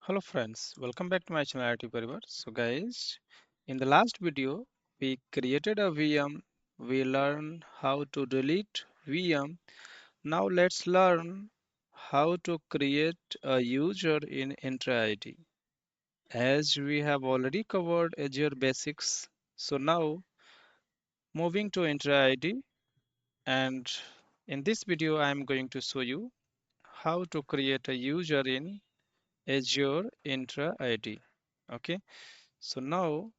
Hello friends, welcome back to my channel IT Parivar. So guys, in the last video, we created a VM. We learned how to delete VM. Now let's learn how to create a user in Entra ID. As we have already covered Azure basics, so now moving to Entra ID, and in this video I am going to show you how to create a user in Azure Entra ID. Okay. So now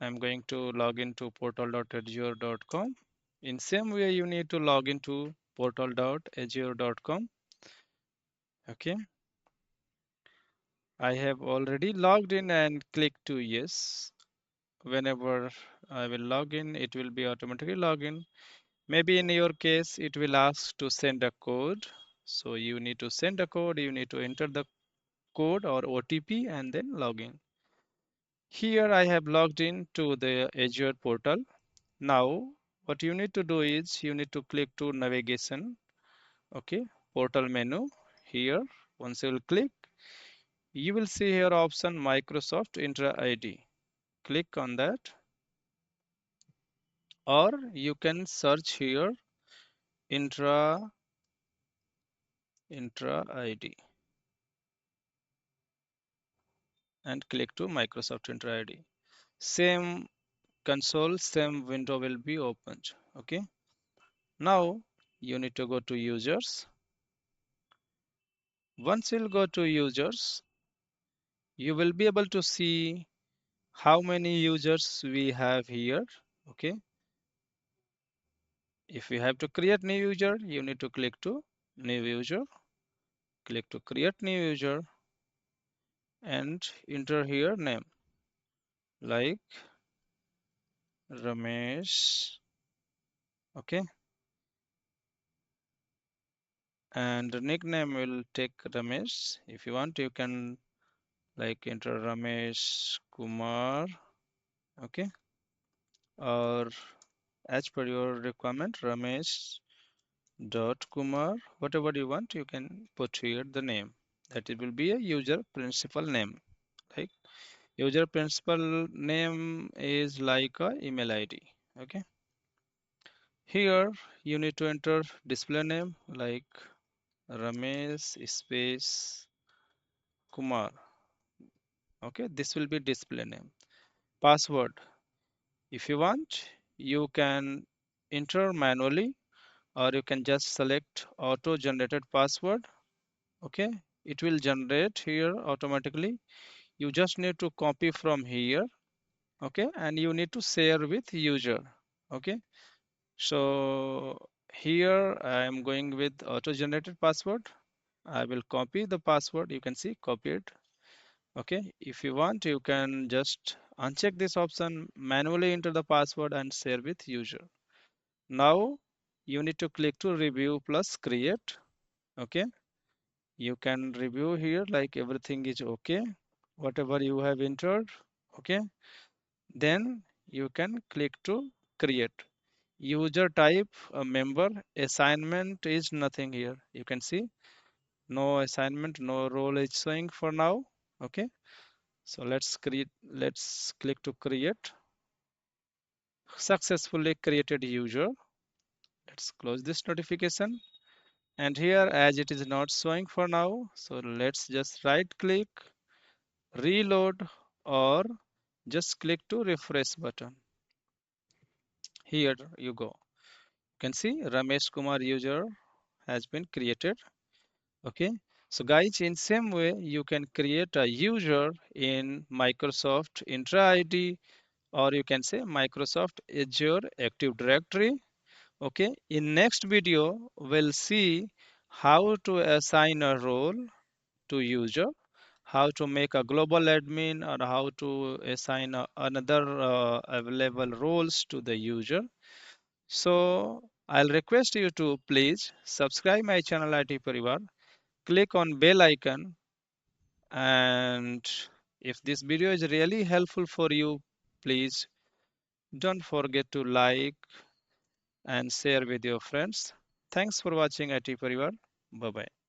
I'm going to log into portal.azure.com. In same way, you need to log into portal.azure.com. Okay. I have already logged in and click to yes. Whenever I will log in, it will be automatically login. Maybe in your case, it will ask to send a code. So you need to send a code. You need to enter the code or OTP and then log in. Here I have logged in to the Azure portal. Now, what you need to do is you need to click to navigation, okay, portal menu here. Once you will click, you will see here option Microsoft Entra ID. Click on that, or you can search here Entra ID and click to Microsoft Entra ID. Same console, same window will be opened. Okay. Now you need to go to users. Once you'll go to users, you will be able to see how many users we have here. Okay, if you have to create new user, you need to click to new user, click to create new user and enter here name like Ramesh. Okay, and the nickname will take Ramesh. If you want, you can like enter Ramesh Kumar. Okay, or as per your requirement, Ramesh dot Kumar, whatever you want, you can put here the name. That it will be a user principal name. Like user principal name is like a email ID. Okay. Here you need to enter display name like Ramesh space Kumar. Okay, this will be display name. Password. If you want, you can enter manually or you can just select auto generated password. Okay, it will generate here automatically. You just need to copy from here. Okay, and you need to share with user. Okay, so here I am going with auto generated password. I will copy the password. You can see copied. Okay, if you want, you can just uncheck this option, manually enter the password and share with user. Now you need to click to review plus create. Okay, you can review here like everything is okay, whatever you have entered. Okay, then you can click to create. User type a member, assignment is nothing here. You can see no assignment, no role is showing for now. Okay, so let's click to create. Successfully created user. Let's close this notification. And here as it is not showing for now, so let's just right click, reload, or just click to refresh button. Here you go. You can see Ramesh Kumar user has been created. Okay, so guys, in same way you can create a user in Microsoft Entra ID, or you can say Microsoft Azure Active Directory. Okay, in next video we'll see how to assign a role to user, how to make a global admin, or how to assign another available roles to the user. So I'll request you to please subscribe my channel IT Parivar, click on bell icon, and if this video is really helpful for you, please don't forget to like and share with your friends. Thanks for watching IT Parivar. Bye bye.